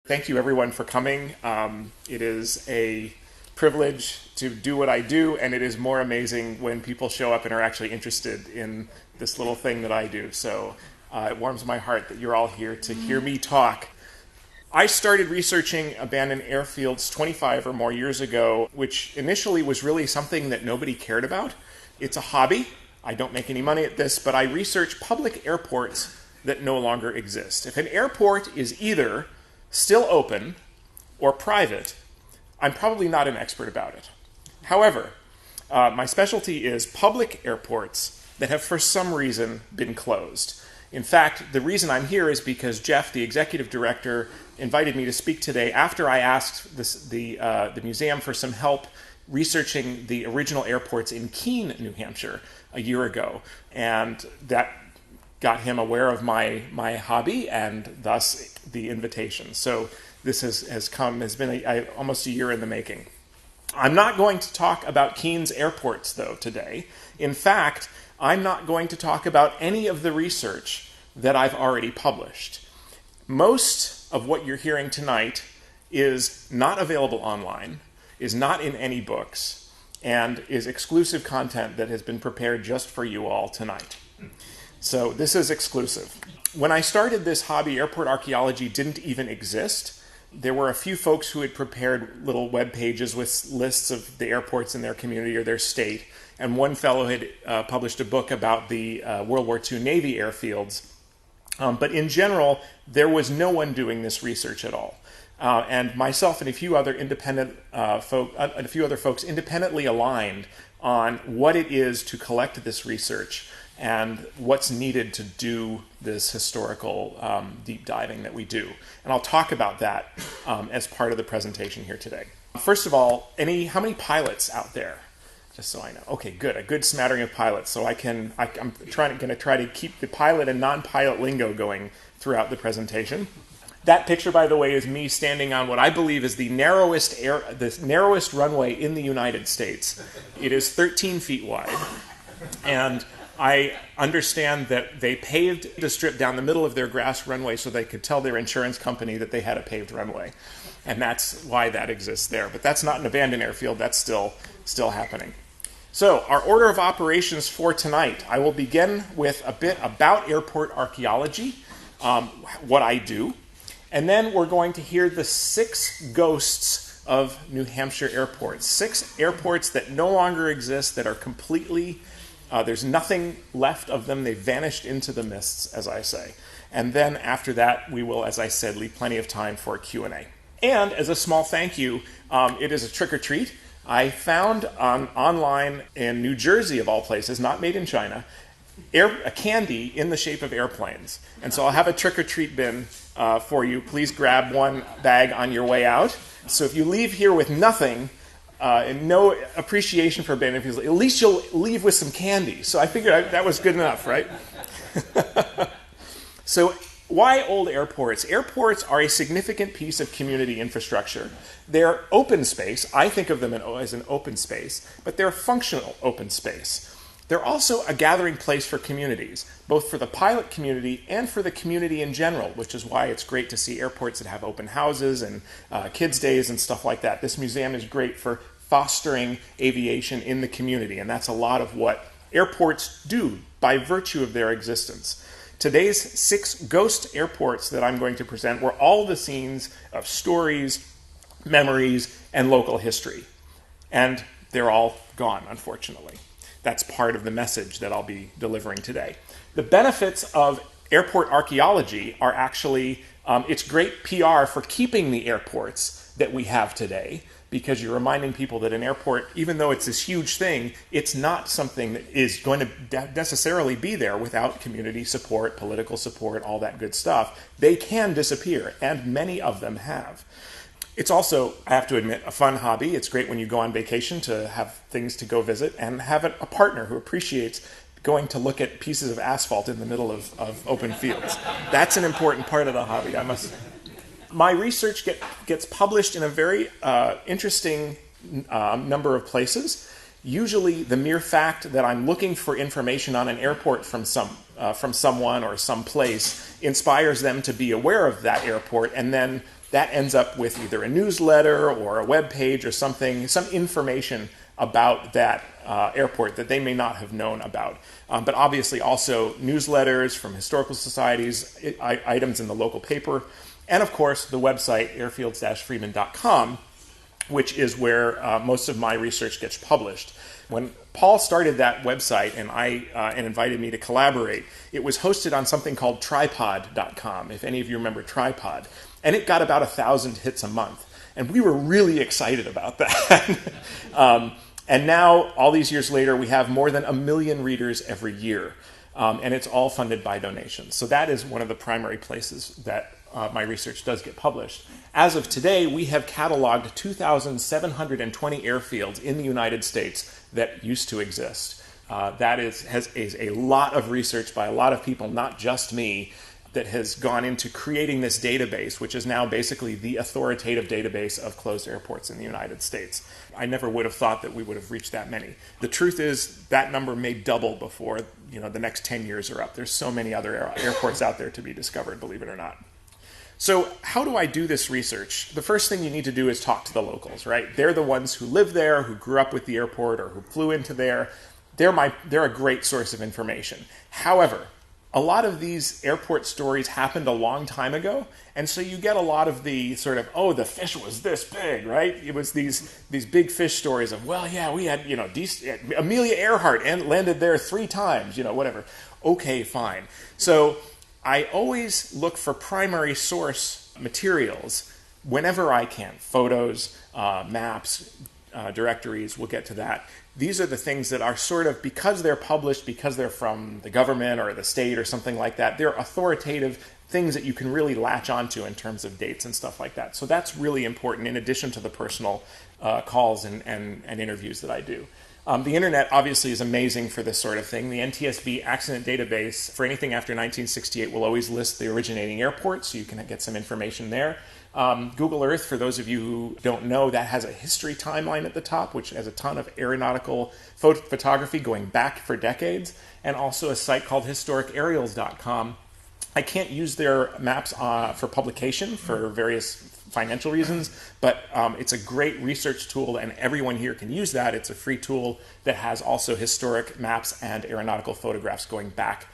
Thank you everyone for coming. It is a privilege to do what I do, and it is more amazing when people show up and are actually interested in this little thing that I do. So it warms my heart that you're all here to hear me talk. I started researching abandoned airfields 25 or more years ago, which initially was really something that nobody cared about. It's a hobby. I don't make any money at this, but I research public airports that no longer exist. If an airport is either still open or private, I'm probably not an expert about it. However, my specialty is public airports that have for some reason been closed. In fact, the reason I'm here is because Jeff, the executive director, invited me to speak today after I asked the museum for some help researching the original airports in Keene, New Hampshire, a year ago. And that got him aware of my hobby and thus the invitation. So this has been almost a year in the making. I'm not going to talk about Keene's airports, though, today. In fact, I'm not going to talk about any of the research that I've already published. Most of what you're hearing tonight is not available online, is not in any books, and is exclusive content that has been prepared just for you all tonight. So this is exclusive. When I started this hobby, airport archaeology didn't even exist. There were a few folks who had prepared little web pages with lists of the airports in their community or their state, and one fellow had published a book about the World War II Navy airfields. But in general, there was no one doing this research at all. And myself and a few other folks independently aligned on what it is to collect this research and what's needed to do this historical deep diving that we do. And I'll talk about that as part of the presentation here today. First of all, how many pilots out there? Just so I know. Okay, good. A good smattering of pilots. So I'm going to try to keep the pilot and non-pilot lingo going throughout the presentation. That picture, by the way, is me standing on what I believe is the narrowest runway in the United States. It is 13 feet wide. And I understand that they paved the strip down the middle of their grass runway so they could tell their insurance company that they had a paved runway. And that's why that exists there. But that's not an abandoned airfield. That's still happening. So our order of operations for tonight, I will begin with a bit about airport archaeology, what I do. And then we're going to hear the 6 ghosts of New Hampshire airports. 6 airports that no longer exist, that are completely... there's nothing left of them. They've vanished into the mists, as I say. And then after that, we will, as I said, leave plenty of time for Q&A. And as a small thank you, it is a trick-or-treat. I found online in New Jersey, of all places, not made in China, a candy in the shape of airplanes. And so I'll have a trick-or-treat bin for you. Please grab one bag on your way out. So if you leave here with nothing, and no appreciation for abandoned airfields, at least you'll leave with some candy. So I figured that was good enough, right? So why old airports? Airports are a significant piece of community infrastructure. They're open space. I think of them as an open space, but they're functional open space. They're also a gathering place for communities, both for the pilot community and for the community in general, which is why it's great to see airports that have open houses and kids' days and stuff like that. This museum is great for fostering aviation in the community, and that's a lot of what airports do by virtue of their existence. Today's 6 ghost airports that I'm going to present were all the scenes of stories, memories, and local history. And they're all gone, unfortunately. That's part of the message that I'll be delivering today. The benefits of airport archaeology are actually, it's great PR for keeping the airports that we have today, because you're reminding people that an airport, even though it's this huge thing, it's not something that is going to necessarily be there without community support, political support, all that good stuff. They can disappear, and many of them have. It's also, I have to admit, a fun hobby. It's great when you go on vacation to have things to go visit and have a partner who appreciates going to look at pieces of asphalt in the middle of open fields. That's an important part of the hobby, I must say. My research gets published in a very interesting number of places. Usually the mere fact that I'm looking for information on an airport from someone or some place inspires them to be aware of that airport and then that ends up with either a newsletter or a web page or something, some information about that airport that they may not have known about. But obviously also newsletters from historical societies, items in the local paper, and of course the website airfields-freeman.com, which is where most of my research gets published. When Paul started that website and invited me to collaborate, it was hosted on something called tripod.com, if any of you remember Tripod. And it got about 1,000 hits a month. And we were really excited about that. And now, all these years later, we have more than 1 million readers every year. And it's all funded by donations. So that is one of the primary places that my research does get published. As of today, we have cataloged 2,720 airfields in the United States that used to exist. That is a lot of research by a lot of people, not just me, that has gone into creating this database, which is now basically the authoritative database of closed airports in the United States. I never would have thought that we would have reached that many. The truth is that number may double before the next 10 years are up. There's so many other airports out there to be discovered, believe it or not. So how do I do this research? The first thing you need to do is talk to the locals, right? They're the ones who live there, who grew up with the airport, or who flew into there. They're a great source of information. However, a lot of these airport stories happened a long time ago, and so you get a lot of the sort of, oh, the fish was this big, right? It was these big fish stories of, well, yeah, we had, Amelia Earhart landed there 3 times, whatever. Okay, fine. So I always look for primary source materials whenever I can. Photos, maps, directories, we'll get to that. These are the things that are sort of, because they're published, because they're from the government or the state or something like that, they're authoritative things that you can really latch onto in terms of dates and stuff like that. So that's really important in addition to the personal calls and interviews that I do. The internet obviously is amazing for this sort of thing. The NTSB accident database for anything after 1968 will always list the originating airport, so you can get some information there. Google Earth, for those of you who don't know, that has a history timeline at the top, which has a ton of aeronautical photography going back for decades, and also a site called historicaerials.com. I can't use their maps for publication for various financial reasons, but it's a great research tool, and everyone here can use that. It's a free tool that has also historic maps and aeronautical photographs going back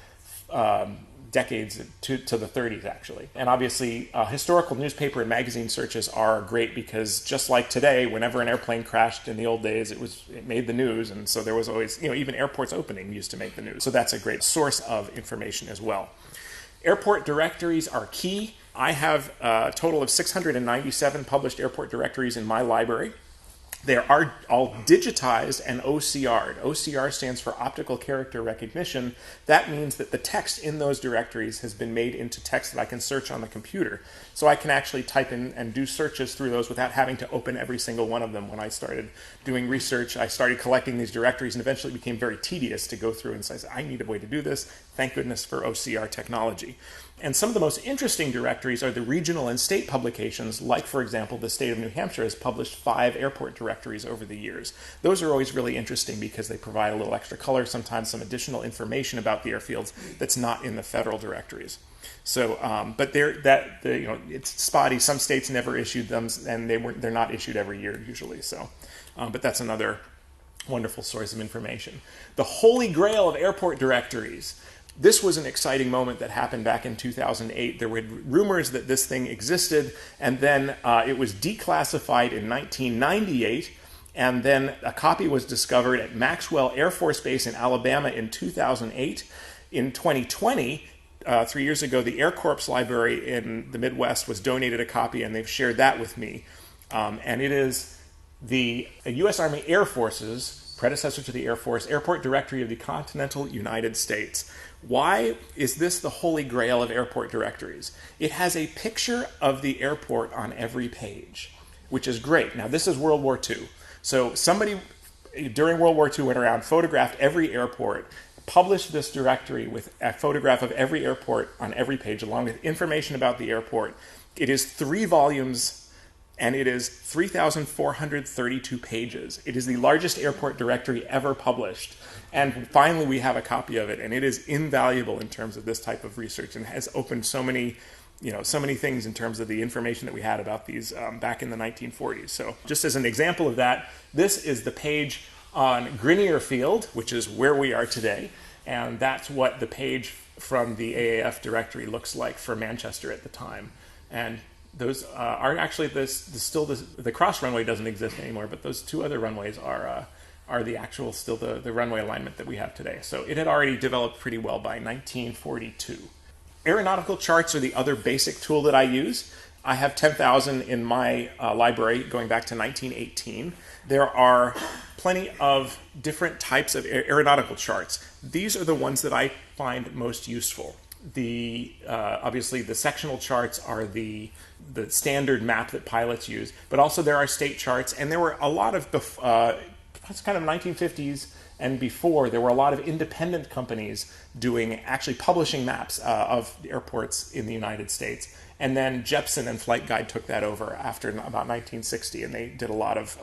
decades to the 30s, actually. And obviously, historical newspaper and magazine searches are great because just like today, whenever an airplane crashed in the old days, it made the news, and so there was always, even airports opening used to make the news. So that's a great source of information as well. Airport directories are key. I have a total of 697 published airport directories in my library. They are all digitized and OCR'd. OCR stands for optical character recognition. That means that the text in those directories has been made into text that I can search on the computer. So I can actually type in and do searches through those without having to open every single one of them. When I started doing research, I started collecting these directories, and eventually it became very tedious to go through and say, I need a way to do this. Thank goodness for OCR technology. And some of the most interesting directories are the regional and state publications, like, for example, the state of New Hampshire has published 5 airport directories over the years. Those are always really interesting because they provide a little extra color, sometimes some additional information about the airfields that's not in the federal directories. So, but it's spotty. Some states never issued them, and they're not issued every year usually. So, but that's another wonderful source of information. The holy grail of airport directories. This was an exciting moment that happened back in 2008. There were rumors that this thing existed, and then it was declassified in 1998, and then a copy was discovered at Maxwell Air Force Base in Alabama in 2008. In 2020, 3 years ago, the Air Corps Library in the Midwest was donated a copy, and they've shared that with me. And it is the U.S. Army Air Force's predecessor to the Air Force, Airport Directory of the Continental United States. Why is this the holy grail of airport directories? It has a picture of the airport on every page, which is great. Now, this is World War II. So somebody during World War II went around, photographed every airport, published this directory with a photograph of every airport on every page, along with information about the airport. It is 3 volumes, and it is 3,432 pages. It is the largest airport directory ever published. And finally, we have a copy of it, and it is invaluable in terms of this type of research and has opened so many so many things in terms of the information that we had about these back in the 1940s. So just as an example of that, this is the page on Grenier Field, which is where we are today. And that's what the page from the AAF directory looks like for Manchester at the time. And those are actually the cross runway doesn't exist anymore, but those two other runways are the actual still the runway alignment that we have today. So it had already developed pretty well by 1942. Aeronautical charts are the other basic tool that I use. I have 10,000 in my library going back to 1918. There are plenty of different types of aeronautical charts. These are the ones that I find most useful. Obviously the sectional charts are the standard map that pilots use, but also there are state charts, and there were a lot of it's kind of 1950s and before, there were a lot of independent companies actually publishing maps of the airports in the United States. And then Jepson and Flight Guide took that over after about 1960, and they did a lot of,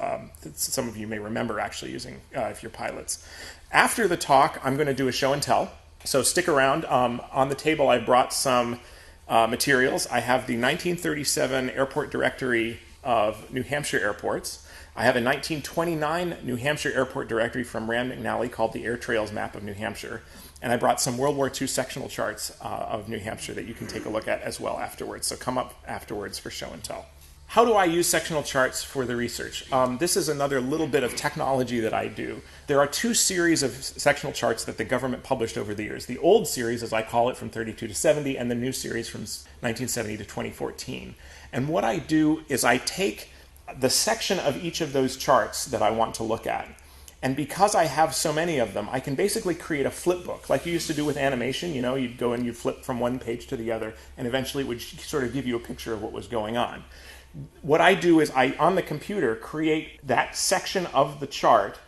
some of you may remember actually using, if you're pilots. After the talk, I'm going to do a show and tell. So stick around. On the table, I brought some materials. I have the 1937 Airport Directory of New Hampshire airports. I have a 1929 New Hampshire airport directory from Rand McNally called the Air Trails Map of New Hampshire. And I brought some World War II sectional charts of New Hampshire that you can take a look at as well afterwards. So come up afterwards for show and tell. How do I use sectional charts for the research? This is another little bit of technology that I do. There are two series of sectional charts that the government published over the years. The old series, as I call it, from 32 to 70, and the new series from 1970 to 2014. And what I do is I take the section of each of those charts that I want to look at. And because I have so many of them, I can basically create a flip book, like you used to do with animation. You'd go and you'd flip from one page to the other, and eventually it would sort of give you a picture of what was going on. What I do is on the computer, create that section of the chart,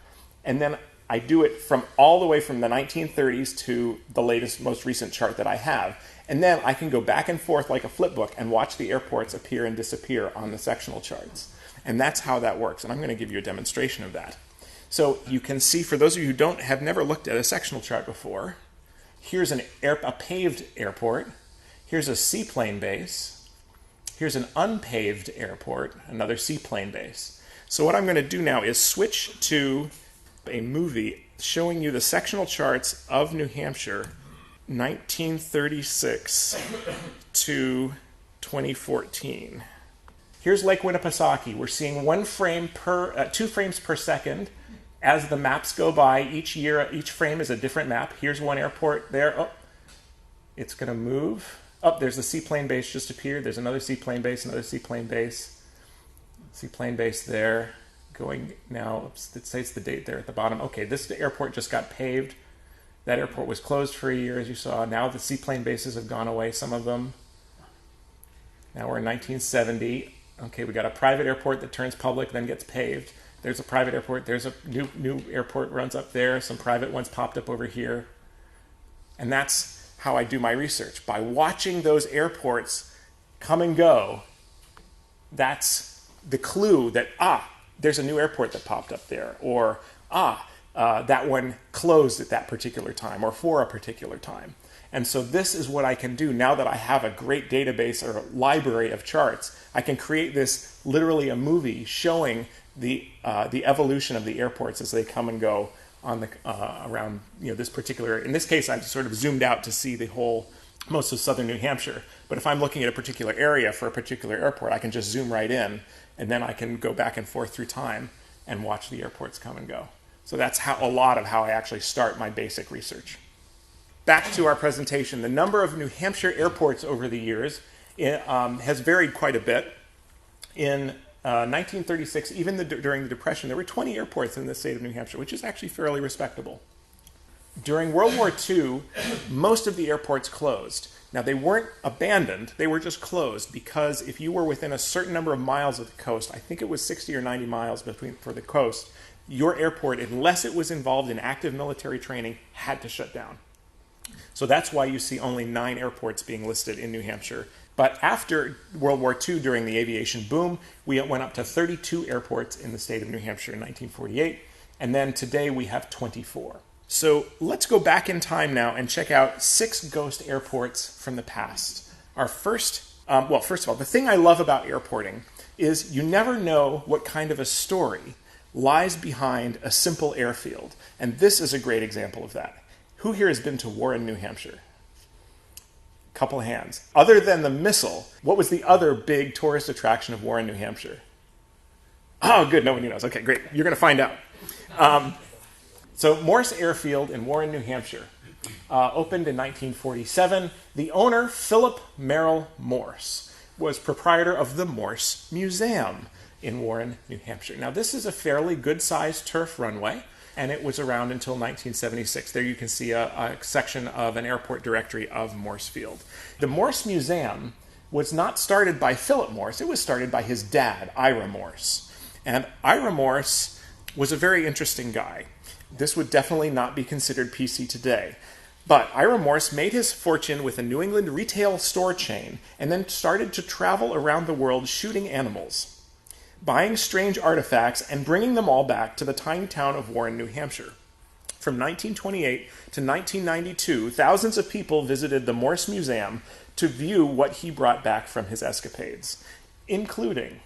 and then I do it from all the way from the 1930s to the latest, most recent chart that I have. And then I can go back and forth like a flip book and watch the airports appear and disappear on the sectional charts. And that's how that works. And I'm going to give you a demonstration of that. So you can see, for those of you who have never looked at a sectional chart before, here's a paved airport. Here's a seaplane base. Here's an unpaved airport, another seaplane base. So what I'm going to do now is switch to a movie showing you the sectional charts of New Hampshire, 1936 to 2014. Here's Lake Winnipesaukee. We're seeing 2 frames per second as the maps go by. Each frame is a different map. Here's one airport there. Oh, it's going to move. Oh, there's the seaplane base just appeared. There's another seaplane base, another seaplane base. Seaplane base there. Going now, it says the date there at the bottom. Okay, this airport just got paved. That airport was closed for a year, as you saw. Now the seaplane bases have gone away, some of them. Now we're in 1970. Okay, we got a private airport that turns public, then gets paved. There's a private airport. There's a new airport runs up there. Some private ones popped up over here. And that's how I do my research. By watching those airports come and go, that's the clue that, there's a new airport that popped up there. Or, that one closed at that particular time or for a particular time. And so this is what I can do now that I have a great database or library of charts. I can create this, literally a movie, showing the evolution of the airports as they come and go on the around this particular. In this case, I've sort of zoomed out to see most of southern New Hampshire. But if I'm looking at a particular area for a particular airport, I can just zoom right in, and then I can go back and forth through time and watch the airports come and go. So that's a lot of how I actually start my basic research. Back to our presentation. The number of New Hampshire airports over the years has varied quite a bit. In 1936, even during the Depression, there were 20 airports in the state of New Hampshire, which is actually fairly respectable. During World War II, most of the airports closed. Now, they weren't abandoned, they were just closed, because if you were within a certain number of miles of the coast, I think it was 60 or 90 miles for the coast, your airport, unless it was involved in active military training, had to shut down. So that's why you see only 9 airports being listed in New Hampshire. But after World War II, during the aviation boom, we went up to 32 airports in the state of New Hampshire in 1948. And then today we have 24. So let's go back in time now and check out 6 ghost airports from the past. Our first Well, first of all, the thing I love about airporting is you never know what kind of a story lies behind a simple airfield. And this is a great example of that. Who here has been to Warren, New Hampshire? Couple of hands. Other than the missile, what was the other big tourist attraction of Warren, New Hampshire? Oh, good. Nobody knows. Okay, great. You're going to find out. So Morse Airfield in Warren, New Hampshire, opened in 1947. The owner, Philip Merrill Morse, was proprietor of the Morse Museum in Warren, New Hampshire. Now, this is a fairly good-sized turf runway, and it was around until 1976. There you can see a section of an airport directory of Morse Field. The Morse Museum was not started by Philip Morse. It was started by his dad, Ira Morse. And Ira Morse was a very interesting guy. This would definitely not be considered PC today. But Ira Morse made his fortune with a New England retail store chain and then started to travel around the world shooting animals, buying strange artifacts, and bringing them all back to the tiny town of Warren, New Hampshire. From 1928 to 1992, thousands of people visited the Morse Museum to view what he brought back from his escapades, including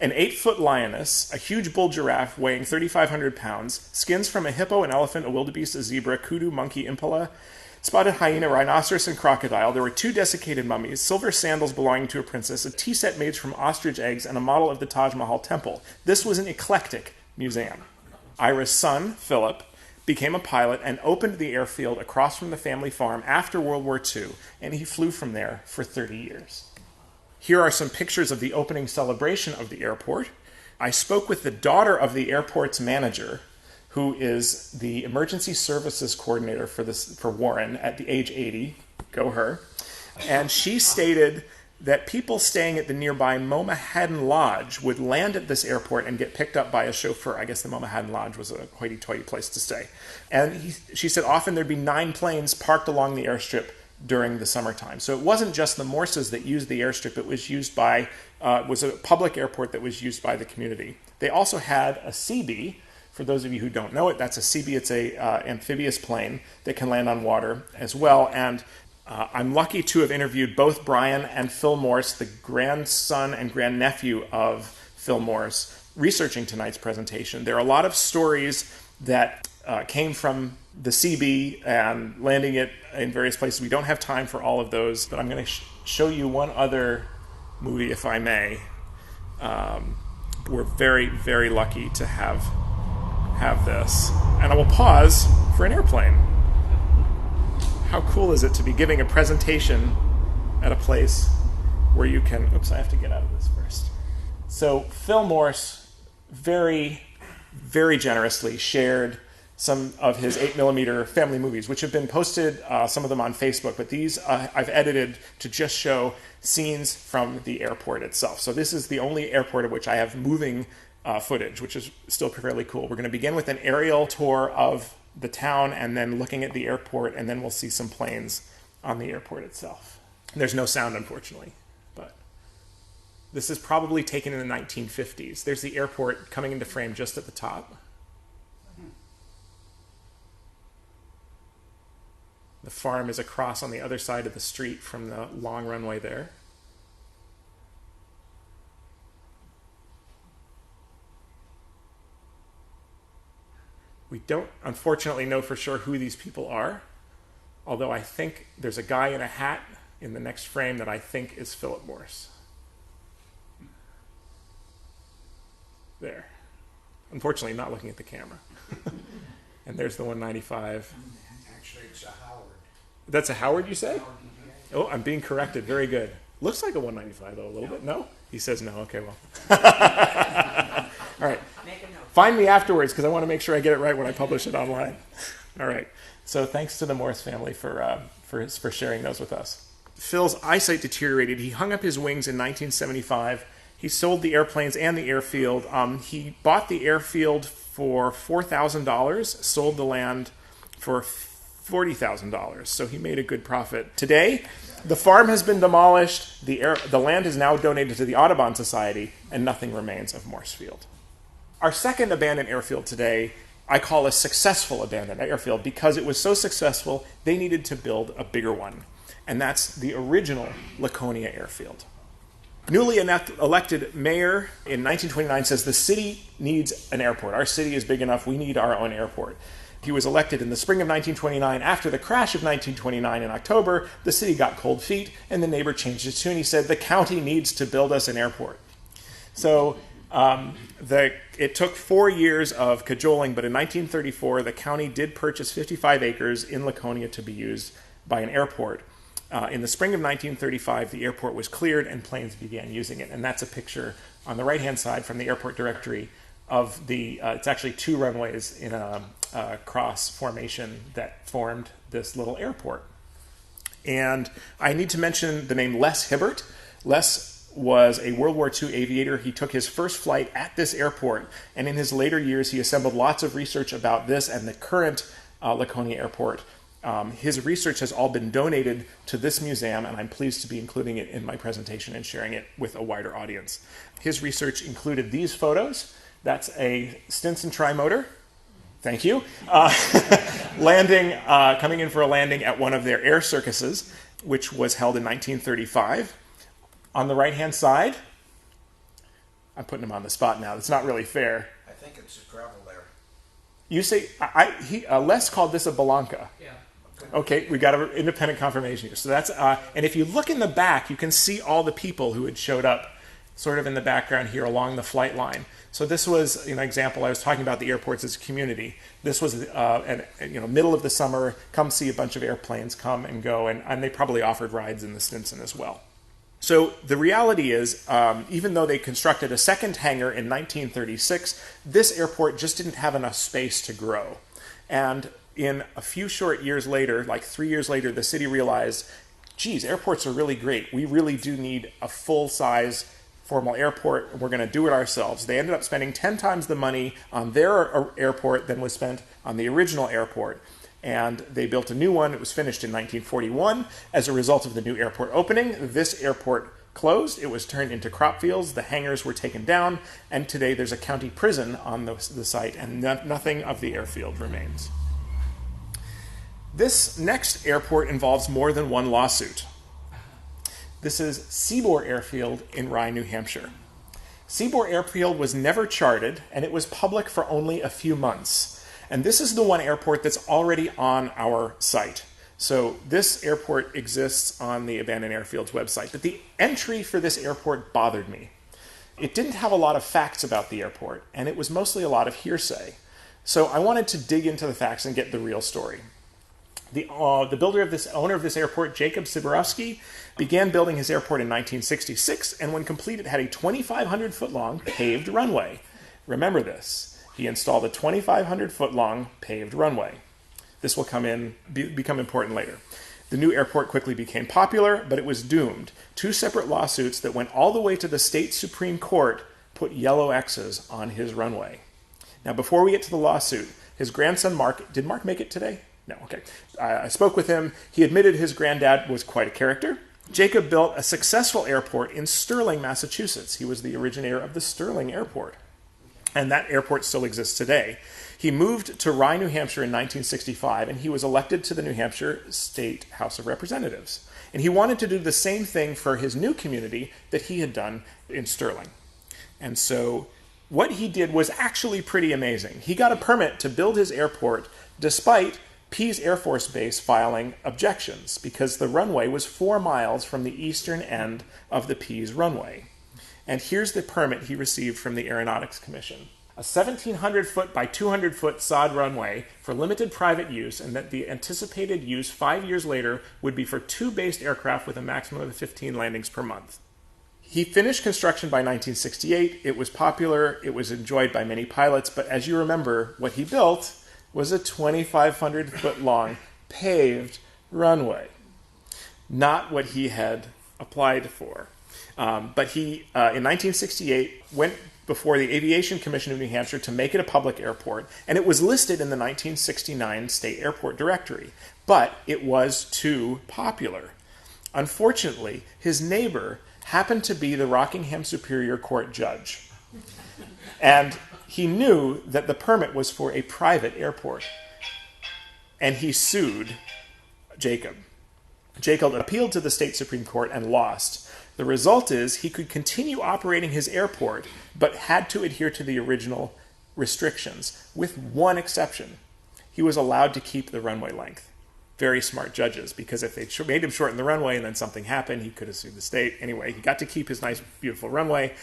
an 8-foot lioness, a huge bull giraffe weighing 3,500 pounds, skins from a hippo, an elephant, a wildebeest, a zebra, kudu, monkey, impala, spotted hyena, rhinoceros, and crocodile. There were 2 desiccated mummies, silver sandals belonging to a princess, a tea set made from ostrich eggs, and a model of the Taj Mahal temple. This was an eclectic museum. Ira's son, Philip, became a pilot and opened the airfield across from the family farm after World War II, and he flew from there for 30 years. Here are some pictures of the opening celebration of the airport. I spoke with the daughter of the airport's manager, who is the emergency services coordinator for Warren at the age 80. Go her. And she stated that people staying at the nearby Momahadan Lodge would land at this airport and get picked up by a chauffeur. I guess the Momahadan Lodge was a hoity-toity place to stay. And she said often there'd be 9 planes parked along the airstrip during the summertime. So it wasn't just the Morses that used the airstrip. It was used by, was a public airport that was used by the community. They also had a CB. For those of you who don't know it, that's a CB. It's a amphibious plane that can land on water as well. And I'm lucky to have interviewed both Brian and Phil Morse, the grandson and grandnephew of Phil Morse, researching tonight's presentation. There are a lot of stories that came from the CB and landing it in various places. We don't have time for all of those, but I'm going to show you one other movie, if I may. We're very, very lucky to have this. And I will pause for an airplane. How cool is it to be giving a presentation at a place where you can... Oops, I have to get out of this first. So Phil Morse very, very generously shared some of his 8mm family movies, which have been posted, some of them on Facebook, but these I've edited to just show scenes from the airport itself. So this is the only airport of which I have moving footage, which is still fairly cool. We're going to begin with an aerial tour of the town and then looking at the airport, and then we'll see some planes on the airport itself. There's no sound, unfortunately, but this is probably taken in the 1950s. There's the airport coming into frame just at the top. The farm is across on the other side of the street from the long runway there. We don't, unfortunately, know for sure who these people are, although I think there's a guy in a hat in the next frame that I think is Philip Morse. There. Unfortunately, not looking at the camera. And there's the 195. Actually, it's a Howard. That's a Howard, you say? Oh, I'm being corrected. Very good. Looks like a 195, though, a little bit. No? He says no. Okay, well. All right. Find me afterwards, because I want to make sure I get it right when I publish it online. All right. So thanks to the Morse family for sharing those with us. Phil's eyesight deteriorated. He hung up his wings in 1975. He sold the airplanes and the airfield. He bought the airfield for $4,000, sold the land for $40,000. So he made a good profit. Today, the farm has been demolished. The land is now donated to the Audubon Society, and nothing remains of Morse Field. Our second abandoned airfield today, I call a successful abandoned airfield, because it was so successful, they needed to build a bigger one. and that's the original Laconia airfield. Newly elected mayor in 1929 says the city needs an airport. Our city is big enough, we need our own airport. He was elected in the spring of 1929. After the crash of 1929 in October, the city got cold feet, and the neighbor changed his tune. He said, the county needs to build us an airport. So it took 4 years of cajoling, but in 1934, the county did purchase 55 acres in Laconia to be used by an airport. In the spring of 1935, the airport was cleared and planes began using it. And that's a picture on the right-hand side from the airport directory of it's actually 2 runways in a cross formation that formed this little airport. And I need to mention the name Les Hibbert. Les was a World War II aviator. He took his first flight at this airport, and in his later years, he assembled lots of research about this and the current Laconia airport. His research has all been donated to this museum, and I'm pleased to be including it in my presentation and sharing it with a wider audience. His research included these photos. That's a Stinson trimotor. Thank you. Coming in for a landing at one of their air circuses, which was held in 1935. On the right-hand side, I'm putting him on the spot now. It's not really fair. I think it's a gravel there. You say, Les called this a Belanca. Yeah. Okay, we got an independent confirmation here. So that's, and if you look in the back, you can see all the people who had showed up sort of in the background here along the flight line. So this was an example. I was talking about the airports as a community. This was, middle of the summer, come see a bunch of airplanes come and go, and they probably offered rides in the Stinson as well. So the reality is, even though they constructed a second hangar in 1936, this airport just didn't have enough space to grow. And in a few short years later, like 3 years later, the city realized, geez, airports are really great. We really do need a full-size formal airport. We're going to do it ourselves. They ended up spending 10 times the money on their airport than was spent on the original airport. And they built a new one. It was finished in 1941. As a result of the new airport opening, this airport closed. It was turned into crop fields. The hangars were taken down. And today there's a county prison on the site, and nothing of the airfield remains. This next airport involves more than one lawsuit. This is Seaboard Airfield in Rye, New Hampshire. Seaboard Airfield was never charted, and it was public for only a few months. And this is the one airport that's already on our site. So this airport exists on the Abandoned Airfields website. But the entry for this airport bothered me. It didn't have a lot of facts about the airport, and it was mostly a lot of hearsay. So I wanted to dig into the facts and get the real story. The owner of this airport, Jacob Siborowski, began building his airport in 1966, and when completed, had a 2,500-foot-long paved runway. Remember this. He installed a 2,500-foot-long paved runway. This will become important later. The new airport quickly became popular, but it was doomed. 2 separate lawsuits that went all the way to the state Supreme Court put yellow X's on his runway. Now, before we get to the lawsuit, his grandson Mark, did Mark make it today? No, okay. I spoke with him. He admitted his granddad was quite a character. Jacob built a successful airport in Sterling, Massachusetts. He was the originator of the Sterling Airport, and that airport still exists today. He moved to Rye, New Hampshire in 1965, and he was elected to the New Hampshire State House of Representatives. And he wanted to do the same thing for his new community that he had done in Sterling. And so what he did was actually pretty amazing. He got a permit to build his airport despite Pease Air Force Base filing objections because the runway was 4 miles from the eastern end of the Pease runway. And here's the permit he received from the Aeronautics Commission. A 1,700-foot by 200-foot sod runway for limited private use, and that the anticipated use 5 years later would be for 2 based aircraft with a maximum of 15 landings per month. He finished construction by 1968. It was popular. It was enjoyed by many pilots. But as you remember, what he built was a 2,500-foot-long paved runway, not what he had applied for. But he, in 1968, went before the Aviation Commission of New Hampshire to make it a public airport, and it was listed in the 1969 State Airport Directory, but it was too popular. Unfortunately, his neighbor happened to be the Rockingham Superior Court judge, and he knew that the permit was for a private airport, and he sued Jacob. Jacob appealed to the state Supreme Court and lost. The result is he could continue operating his airport, but had to adhere to the original restrictions, with one exception. He was allowed to keep the runway length. Very smart judges, because if they made him shorten the runway and then something happened, he could have sued the state. Anyway, he got to keep his nice, beautiful runway.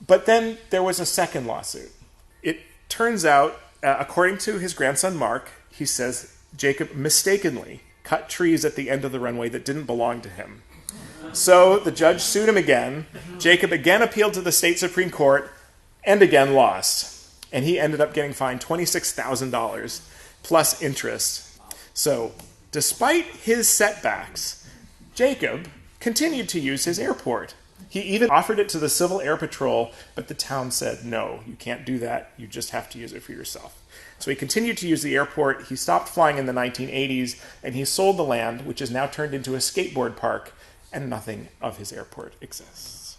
But then there was a second lawsuit. It turns out, according to his grandson Mark, he says Jacob mistakenly cut trees at the end of the runway that didn't belong to him. So the judge sued him again. Jacob again appealed to the state Supreme Court and again lost. And he ended up getting fined $26,000 plus interest. So despite his setbacks, Jacob continued to use his airport. He even offered it to the Civil Air Patrol, but the town said, no, you can't do that. You just have to use it for yourself. So he continued to use the airport. He stopped flying in the 1980s, and he sold the land, which is now turned into a skateboard park, and nothing of his airport exists.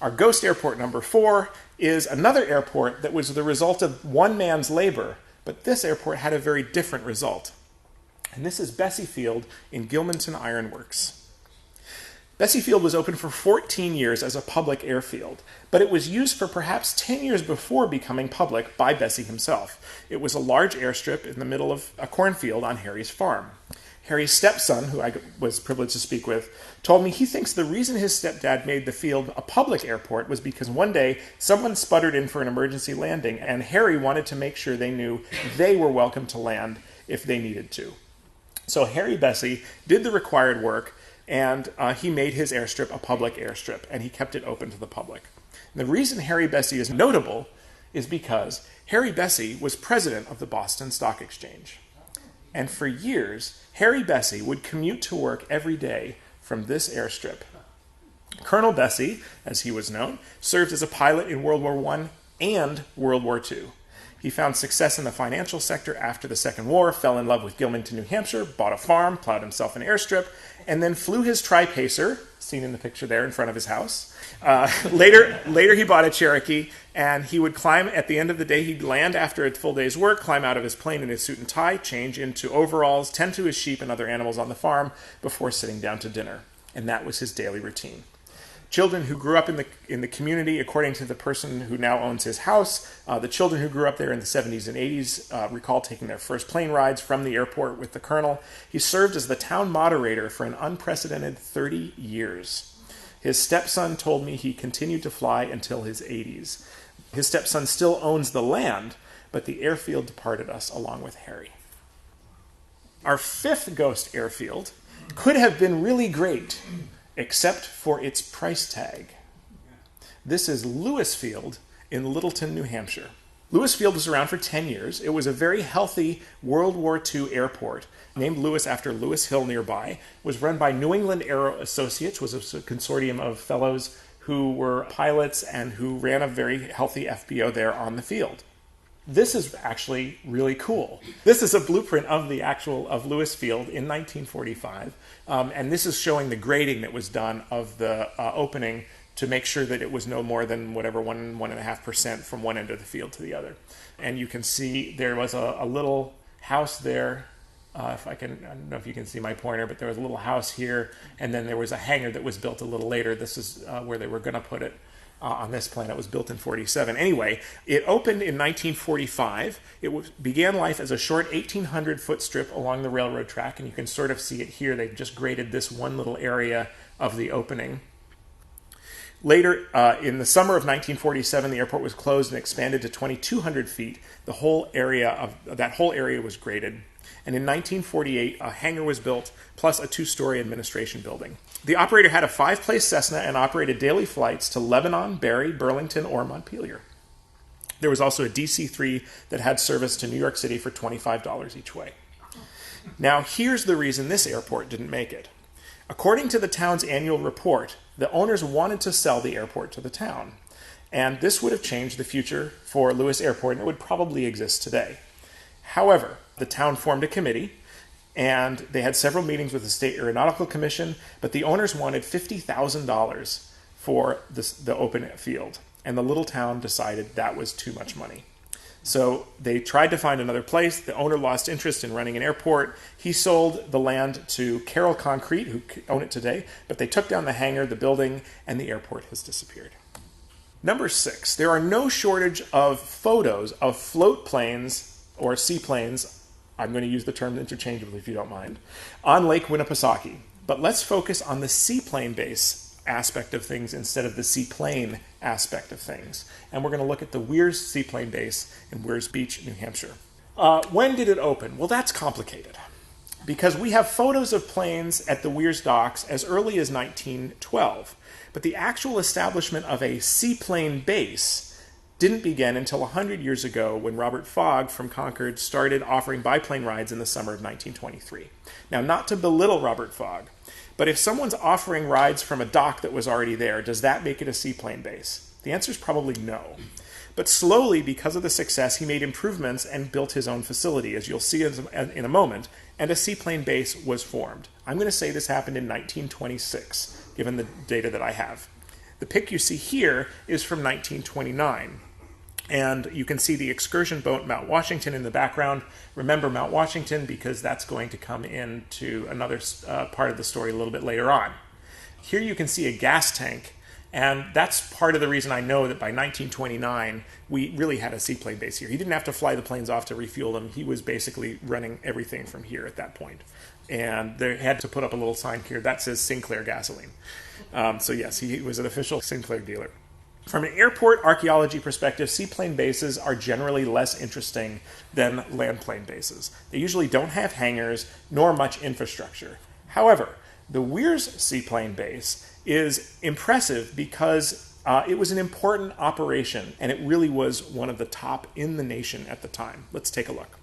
Our ghost airport number 4 is another airport that was the result of one man's labor, but this airport had a very different result. And this is Bessie Field in Gilmanton Iron Works. Bessie Field was open for 14 years as a public airfield, but it was used for perhaps 10 years before becoming public by Bessie himself. It was a large airstrip in the middle of a cornfield on Harry's farm. Harry's stepson, who I was privileged to speak with, told me he thinks the reason his stepdad made the field a public airport was because one day someone sputtered in for an emergency landing, and Harry wanted to make sure they knew they were welcome to land if they needed to. So Harry Bessie did the required work, and he made his airstrip a public airstrip, and he kept it open to the public. And the reason Harry Bessie is notable is because Harry Bessie was president of the Boston Stock Exchange. And for years, Harry Bessie would commute to work every day from this airstrip. Colonel Bessie, as he was known, served as a pilot in World War I and World War II. He found success in the financial sector after the Second War, fell in love with Gilmanton, New Hampshire, bought a farm, plowed himself an airstrip, and then flew his Tri-Pacer, seen in the picture there in front of his house. Later he bought a Cherokee, and he would climb, at the end of the day, he'd land after a full day's work, climb out of his plane in his suit and tie, change into overalls, tend to his sheep and other animals on the farm before sitting down to dinner. And that was his daily routine. Children who grew up in the community, according to the person who now owns his house, the children who grew up there in the 70s and 80s recall taking their first plane rides from the airport with the colonel. He served as the town moderator for an unprecedented 30 years. His stepson told me he continued to fly until his 80s. His stepson still owns the land, but the airfield departed us along with Harry. Our 5th ghost airfield could have been really great, except for its price tag. This is Lewis Field in Littleton, New Hampshire. Lewis Field was around for 10 years. It was a very healthy World War II airport, named Lewis after Lewis Hill nearby. It was run by New England Aero Associates, was a consortium of fellows who were pilots and who ran a very healthy FBO there on the field. This is actually really cool. This is a blueprint of Lewis Field in 1945, and this is showing the grading that was done of the opening to make sure that it was no more than whatever 1.5% from one end of the field to the other. And you can see there was a little house there. I don't know if you can see my pointer, but there was a little house here, and then there was a hangar that was built a little later. This is where they were going to put it. On this plan. It was built in 47. Anyway, it opened in 1945. It began life as a short 1,800-foot strip along the railroad track, and you can sort of see it here. They've just graded this one little area of the opening. Later, in the summer of 1947, the airport was closed and expanded to 2,200 feet. That whole area was graded. And in 1948, a hangar was built, plus a 2-story administration building. The operator had a 5-place Cessna and operated daily flights to Lebanon, Barrie, Burlington, or Montpelier. There was also a DC-3 that had service to New York City for $25 each way. Now, here's the reason this airport didn't make it. According to the town's annual report, the owners wanted to sell the airport to the town. And this would have changed the future for Lewis Airport, and it would probably exist today. However, the town formed a committee, and they had several meetings with the State Aeronautical Commission, but the owners wanted $50,000 for the open field, and the little town decided that was too much money. So they tried to find another place. The owner lost interest in running an airport. He sold the land to Carroll Concrete, who own it today, but they took down the hangar, the building, and the airport has disappeared. Number 6, there are no shortage of photos of float planes or seaplanes, I'm going to use the term interchangeably if you don't mind, on Lake Winnipesaukee. But let's focus on the seaplane base aspect of things instead of the seaplane aspect of things. And we're going to look at the Weirs Seaplane Base in Weirs Beach, New Hampshire. When did it open? Well, that's complicated because we have photos of planes at the Weirs docks as early as 1912. But the actual establishment of a seaplane base didn't begin until 100 years ago when Robert Fogg from Concord started offering biplane rides in the summer of 1923. Now, not to belittle Robert Fogg, but if someone's offering rides from a dock that was already there, does that make it a seaplane base? The answer is probably no. But slowly, because of the success, he made improvements and built his own facility, as you'll see in a moment, and a seaplane base was formed. I'm going to say this happened in 1926, given the data that I have. The pic you see here is from 1929. And you can see the excursion boat Mount Washington in the background. Remember Mount Washington because that's going to come into another part of the story a little bit later on. Here you can see a gas tank, and that's part of the reason I know that by 1929 we really had a seaplane base here. He didn't have to fly the planes off to refuel them. He was basically running everything from here at that point. And they had to put up a little sign here that says Sinclair Gasoline. So yes, he was an official Sinclair dealer. From an airport archaeology perspective, seaplane bases are generally less interesting than landplane bases. They usually don't have hangars nor much infrastructure. However, the Weirs Seaplane Base is impressive because it was an important operation and it really was one of the top in the nation at the time. Let's take a look.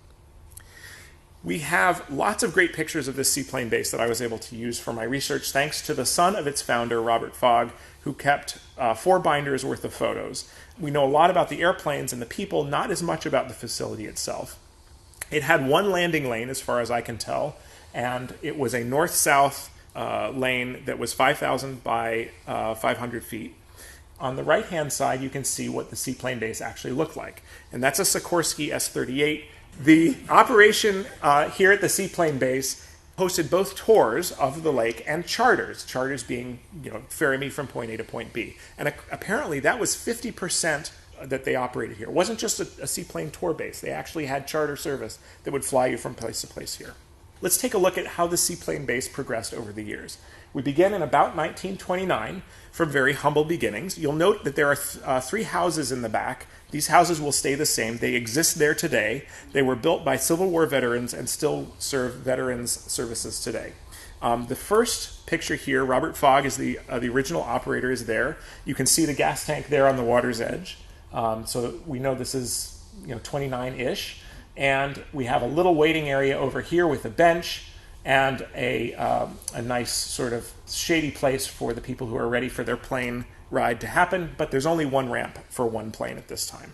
We have lots of great pictures of this seaplane base that I was able to use for my research thanks to the son of its founder, Robert Fogg, who kept 4 binders worth of photos. We know a lot about the airplanes and the people, not as much about the facility itself. It had one landing lane, as far as I can tell, and it was a north-south lane that was 5,000 by 500 feet. On the right-hand side, you can see what the seaplane base actually looked like, and that's a Sikorsky S-38. The operation here at the seaplane base hosted both tours of the lake and charters being, ferry me from point A to point B. And apparently that was 50% that they operated here. It wasn't just a seaplane tour base. They actually had charter service that would fly you from place to place here. Let's take a look at how the seaplane base progressed over the years. We began in about 1929 from very humble beginnings. You'll note that there are 3 houses in the back. These houses will stay the same. They exist there today. They were built by Civil War veterans and still serve veterans services today. The first picture here, Robert Fogg is the original operator is there. You can see the gas tank there on the water's edge. So we know this is 29-ish. And we have a little waiting area over here with a bench and a nice sort of shady place for the people who are ready for their plane ride to happen, but there's only one ramp for one plane at this time.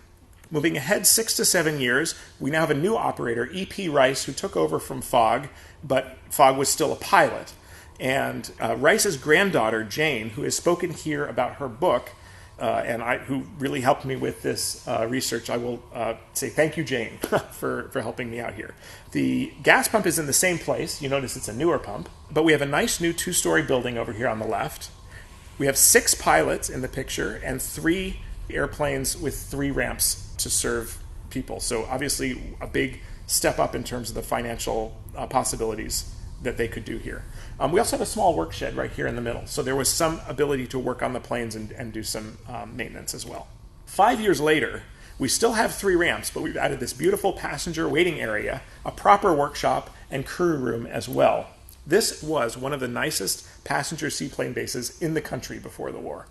Moving ahead 6 to 7 years, we now have a new operator, E.P. Rice, who took over from Fogg, but Fogg was still a pilot. And Rice's granddaughter, Jane, who has spoken here about her book, who really helped me with this research, I will say thank you, Jane, for helping me out here. The gas pump is in the same place. You notice it's a newer pump, but we have a nice new 2-story building over here on the left. We have 6 pilots in the picture and 3 airplanes with 3 ramps to serve people. So obviously a big step up in terms of the financial possibilities that they could do here. We also have a small work shed right here in the middle, so there was some ability to work on the planes and do some maintenance as well. 5 years later, we still have 3 ramps, but we've added this beautiful passenger waiting area, a proper workshop, and crew room as well. This was one of the nicest passenger seaplane bases in the country before the war,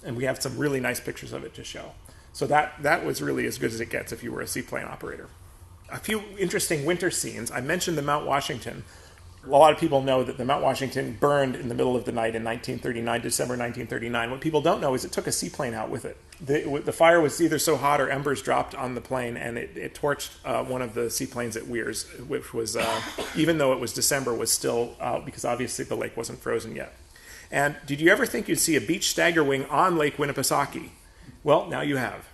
and we have some really nice pictures of it to show. So that was really as good as it gets if you were a seaplane operator. A few interesting winter scenes. I mentioned the Mount Washington. A lot of people know that the Mount Washington burned in the middle of the night in 1939, December 1939. What people don't know is it took a seaplane out with it. The fire was either so hot or embers dropped on the plane, and it torched one of the seaplanes at Weirs, which was, even though it was December, was still, because obviously the lake wasn't frozen yet. And did you ever think you'd see a beach stagger wing on Lake Winnipesaukee? Well, now you have.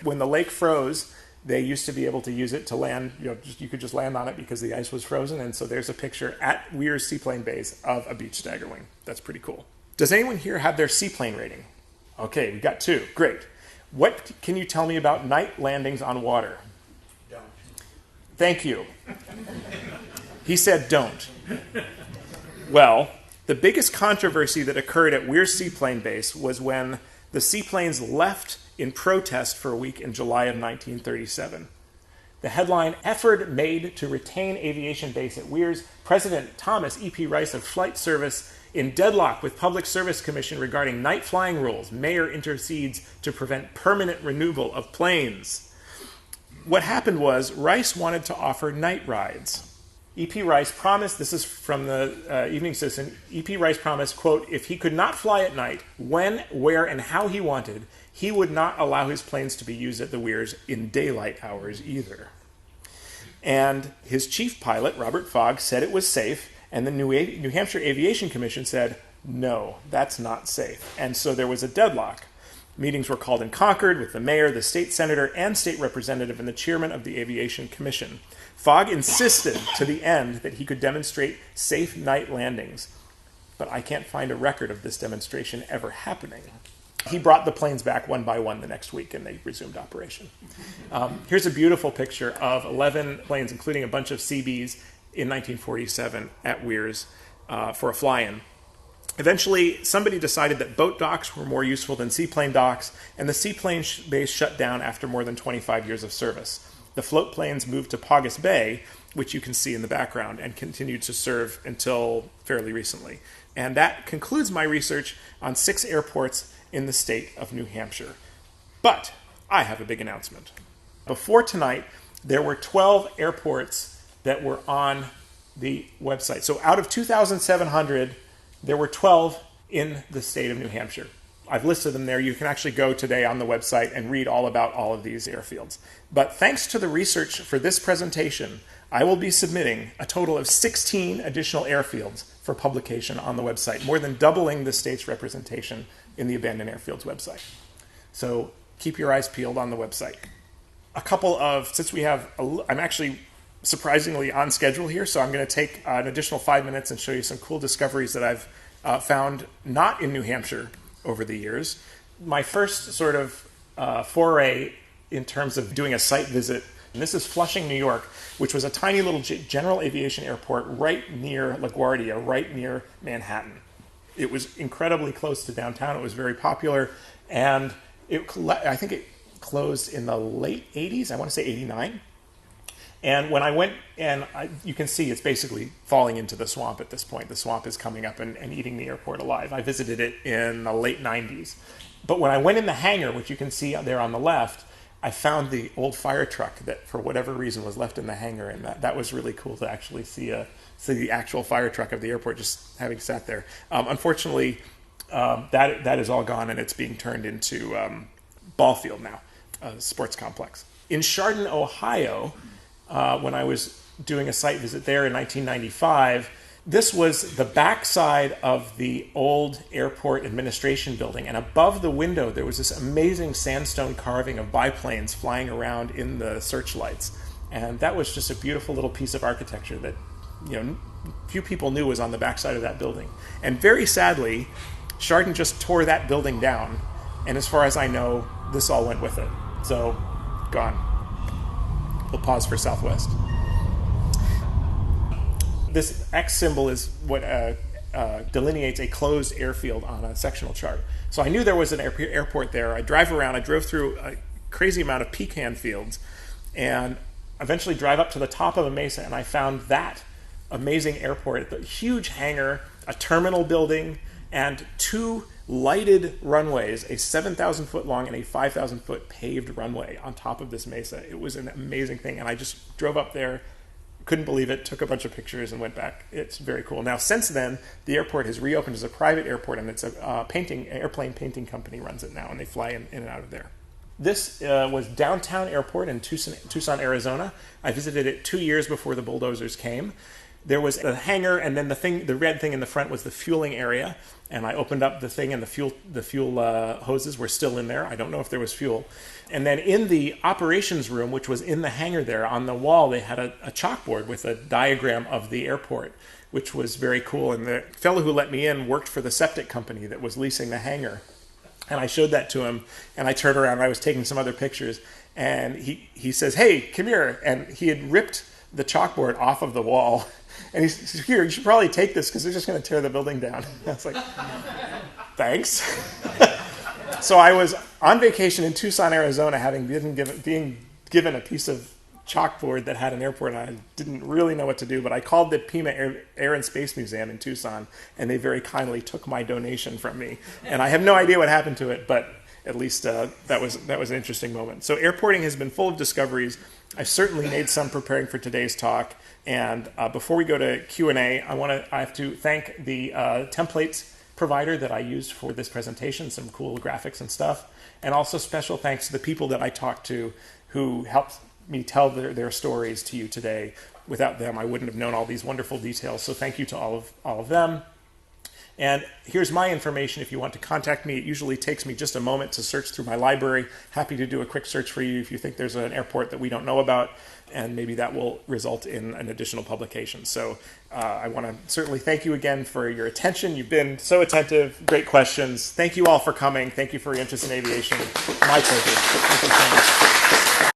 When the lake froze, they used to be able to use it to land, you could just land on it because the ice was frozen. And so there's a picture at Weir's Seaplane Base of a beach staggerwing. That's pretty cool. Does anyone here have their seaplane rating? Okay, we've got 2. Great. What can you tell me about night landings on water? Don't. Thank you. He said don't. Well, the biggest controversy that occurred at Weir's Seaplane Base was when the seaplanes left in protest for a week in July of 1937. The headline, "Effort Made to Retain Aviation Base at Weir's, President Thomas E.P. Rice of Flight Service in deadlock with Public Service Commission regarding night flying rules. Mayor intercedes to prevent permanent removal of planes." What happened was Rice wanted to offer night rides. E.P. Rice promised, this is from the Evening Citizen, E.P. Rice promised, quote, if he could not fly at night, when, where, and how he wanted, he would not allow his planes to be used at the Weirs in daylight hours either. And his chief pilot, Robert Fogg, said it was safe, and the New Hampshire Aviation Commission said, no, that's not safe. And so there was a deadlock. Meetings were called in Concord with the mayor, the state senator, and state representative, and the chairman of the Aviation Commission. Fogg insisted to the end that he could demonstrate safe night landings, but I can't find a record of this demonstration ever happening. He brought the planes back one by one the next week, and they resumed operation. Here's a beautiful picture of 11 planes, including a bunch of CBs, in 1947 at Weirs for a fly-in. Eventually, somebody decided that boat docks were more useful than seaplane docks, and the seaplane base shut down after more than 25 years of service. The float planes moved to Paugus Bay, which you can see in the background, and continued to serve until fairly recently. And that concludes my research on 6 airports in the state of New Hampshire. But I have a big announcement. Before tonight, there were 12 airports that were on the website. So out of 2,700, there were 12 in the state of New Hampshire. I've listed them there. You can actually go today on the website and read all about all of these airfields. But thanks to the research for this presentation, I will be submitting a total of 16 additional airfields for publication on the website, more than doubling the state's representation in the Abandoned Airfields website. So keep your eyes peeled on the website. Since we have, I'm actually surprisingly on schedule here, so I'm going to take an additional 5 minutes and show you some cool discoveries that I've found not in New Hampshire over the years. My first sort of foray in terms of doing a site visit, and this is Flushing, New York, which was a tiny little general aviation airport right near LaGuardia, right near Manhattan. It was incredibly close to downtown. It was very popular, and I think it closed in the late 80s. I want to say 89. And when I went, you can see it's basically falling into the swamp at this point. The swamp is coming up and eating the airport alive. I visited it in the late 90s. But when I went in the hangar, which you can see there on the left, I found the old fire truck that, for whatever reason, was left in the hangar. And that was really cool to actually see the actual fire truck of the airport just having sat there. Unfortunately, that is all gone, and it's being turned into ball field now, a sports complex. In Chardon, Ohio, when I was doing a site visit there in 1995, this was the backside of the old airport administration building, and above the window there was this amazing sandstone carving of biplanes flying around in the searchlights. And that was just a beautiful little piece of architecture that few people knew was on the backside of that building. And very sadly, Chardon just tore that building down, and as far as I know, this all went with it. So, gone. We'll pause for Southwest. This X symbol is what delineates a closed airfield on a sectional chart. So I knew there was an airport there. I drove through a crazy amount of pecan fields, and eventually drive up to the top of a mesa, and I found that amazing airport, a huge hangar, a terminal building, and 2 lighted runways, a 7,000 foot long and a 5,000 foot paved runway on top of this mesa. It was an amazing thing, and I just drove up there, couldn't believe it, took a bunch of pictures and went back. It's very cool. Now, since then, the airport has reopened as a private airport, and it's a airplane painting company runs it now, and they fly in and out of there. This was Downtown Airport in Tucson, Arizona. I visited it 2 years before the bulldozers came. there was a hangar, and then the red thing in the front was the fueling area. And I opened up the thing, and the fuel hoses were still in there. I don't know if there was fuel. And then in the operations room, which was in the hangar there, on the wall, they had a chalkboard with a diagram of the airport, which was very cool. And the fellow who let me in worked for the septic company that was leasing the hangar. And I showed that to him, and I turned around, and I was taking some other pictures, and he says, "Hey, come here." And he had ripped the chalkboard off of the wall. And he says, "Here, you should probably take this because they're just going to tear the building down." I was like, "Thanks." So I was on vacation in Tucson, Arizona, being given a piece of chalkboard that had an airport, and I didn't really know what to do, but I called the Pima Air and Space Museum in Tucson, and they very kindly took my donation from me. And I have no idea what happened to it, but at least that was an interesting moment. So airporting has been full of discoveries. I've certainly made some preparing for today's talk. And before we go to Q&A, I have to thank the templates provider that I used for this presentation, some cool graphics and stuff. And also special thanks to the people that I talked to who helped me tell their stories to you today. Without them, I wouldn't have known all these wonderful details. So thank you to all of them. And here's my information if you want to contact me. It usually takes me just a moment to search through my library. Happy to do a quick search for you if you think there's an airport that we don't know about, and maybe that will result in an additional publication. So I want to certainly thank you again for your attention. You've been so attentive, great questions. Thank you all for coming. Thank you for your interest in aviation. My pleasure. Thank you so much.